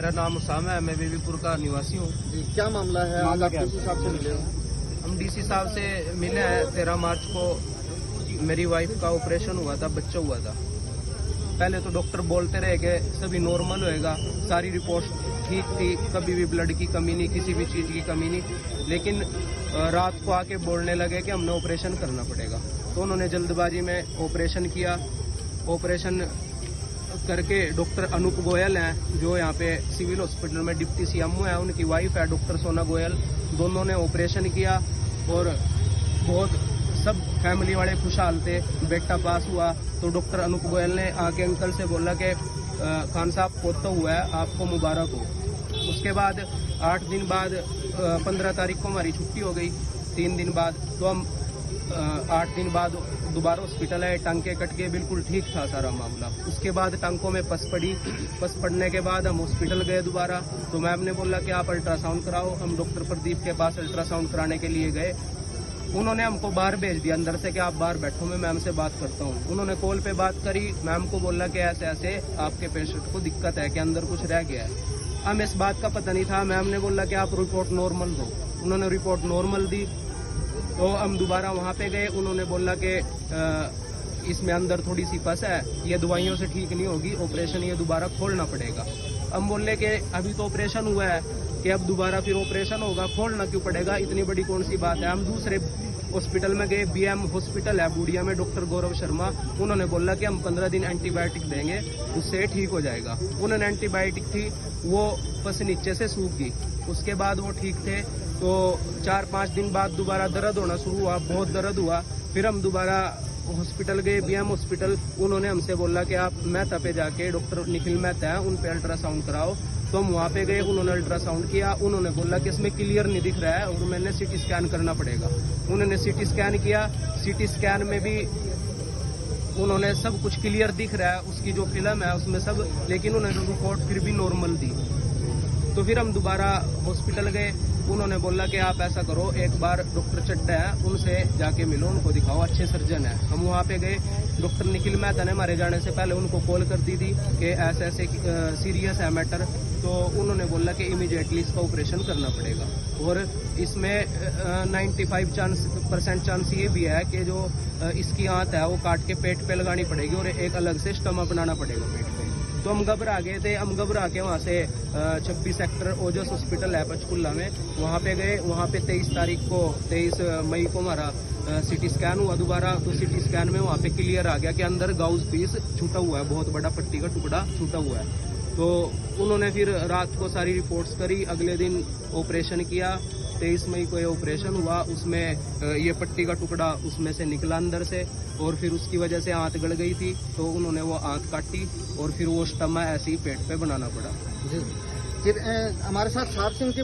मेरा नाम उसामा है, मैं बेबीपुर का निवासी हूँ। क्या मामला है? आज आप डीसी साहब से मिले हो? हम डीसी साहब से मिले हैं। 13 मार्च को मेरी वाइफ का ऑपरेशन हुआ था, बच्चा हुआ था। पहले तो डॉक्टर बोलते रहे कि सभी नॉर्मल होएगा, सारी रिपोर्ट ठीक थी, कभी भी ब्लड की कमी नहीं, किसी भी चीज़ की कमी नहीं। लेकिन रात को आके बोलने लगे कि हमने ऑपरेशन करना पड़ेगा। तो उन्होंने जल्दबाजी में ऑपरेशन किया। ऑपरेशन करके डॉक्टर अनूप गोयल हैं, जो यहाँ पे सिविल हॉस्पिटल में डिप्टी सीएमओ है, उनकी वाइफ है डॉक्टर सोना गोयल। दोनों ने ऑपरेशन किया और बहुत सब फैमिली वाले खुशहाल थे। बेटा पास हुआ तो डॉक्टर अनूप गोयल ने आके अंकल से बोला कि खान साहब पोता हुआ है, आपको मुबारक हो। उसके बाद 8 दिन बाद 15 तारीख को हमारी छुट्टी हो गई। 3 दिन बाद तो हम 8 दिन बाद दोबारा हॉस्पिटल आए। टांके कट के बिल्कुल ठीक था सारा मामला। उसके बाद टांकों में पस पड़ी। पस पड़ने के बाद हम हॉस्पिटल गए दोबारा। तो मैम ने बोला कि आप अल्ट्रासाउंड कराओ। हम डॉक्टर प्रदीप के पास अल्ट्रासाउंड कराने के लिए गए। उन्होंने हमको बाहर भेज दिया अंदर से कि आप बाहर बैठो, मैं मैम से बात करता हूँ। उन्होंने कॉल पे बात करी, मैम को बोला कि ऐसे ऐसे आपके पेशेंट को दिक्कत है कि अंदर कुछ रह गया है। हमें इस बात का पता नहीं था। मैम ने बोला कि आप रिपोर्ट नॉर्मल दो। उन्होंने रिपोर्ट नॉर्मल दी। तो हम दोबारा वहाँ पे गए। उन्होंने बोला कि इसमें अंदर थोड़ी सी पस है, ये दवाइयों से ठीक नहीं होगी, ऑपरेशन ये दोबारा खोलना पड़ेगा। हम बोले कि अभी तो ऑपरेशन हुआ है कि अब दोबारा फिर ऑपरेशन होगा, खोलना क्यों पड़ेगा, इतनी बड़ी कौन सी बात है। हम दूसरे हॉस्पिटल में गए, बीएम हॉस्पिटल है बूढ़िया में, डॉक्टर गौरव शर्मा। उन्होंने बोला कि हम 15 दिन एंटीबायोटिक देंगे, उससे ठीक हो जाएगा। उन्होंने एंटीबायोटिक थी, वो पस नीचे से सूख गई। उसके बाद वो ठीक थे। तो 4-5 दिन बाद दोबारा दर्द होना शुरू हुआ, बहुत दर्द हुआ। फिर हम दोबारा हॉस्पिटल गए, बीएम हॉस्पिटल। उन्होंने हमसे बोला कि आप मेहता पे जाके, डॉक्टर निखिल मेहता है, उन पे अल्ट्रासाउंड कराओ। तो हम वहाँ पे गए, उन्होंने अल्ट्रासाउंड किया। उन्होंने बोला कि इसमें क्लियर नहीं दिख रहा है और मैंने सीटी स्कैन करना पड़ेगा। उन्होंने सीटी स्कैन किया। सीटी स्कैन में भी उन्होंने सब कुछ क्लियर दिख रहा है, उसकी जो फिल्म है उसमें सब, लेकिन उन्होंने रिपोर्ट फिर भी नॉर्मल दी। तो फिर हम दोबारा हॉस्पिटल गए। उन्होंने बोला कि आप ऐसा करो, एक बार डॉक्टर चड्डा है, उनसे जाके मिलो, उनको दिखाओ, अच्छे सर्जन है। हम वहाँ पे गए। डॉक्टर निखिल मेहता ने हमारे जाने से पहले उनको कॉल कर दी थी कि ऐसे ऐसे सीरियस है मैटर। तो उन्होंने बोला कि इमीडिएटली इसका ऑपरेशन करना पड़ेगा। और इसमें 95% चांस ये भी है कि जो इसकी आंत है वो काट के पेट पे लगानी पड़ेगी और एक अलग से स्टमक बनाना पड़ेगा पेट पे। तो हम घबरा गए थे। हम घबरा के वहाँ से 26 सेक्टर ओजस हॉस्पिटल है पंचकुला में, वहाँ पे गए। वहाँ पे 23 मई को हमारा सीटी स्कैन हुआ दोबारा। तो सीटी स्कैन में वहाँ पे क्लियर आ गया कि अंदर गाउस पीस छूटा हुआ है, बहुत बड़ा पट्टी का टुकड़ा छूटा हुआ है। तो उन्होंने फिर रात को सारी रिपोर्ट्स करी। अगले दिन ऑपरेशन किया। 23 मई को ये ऑपरेशन हुआ। उसमें ये पट्टी का टुकड़ा उसमें से निकला अंदर से, और फिर उसकी वजह से आंत गड़ गई थी। तो उन्होंने वो आंत काटी और फिर वो स्टमा ऐसे ही पेट पे बनाना पड़ा। फिर हमारे साथ साहब सिंह के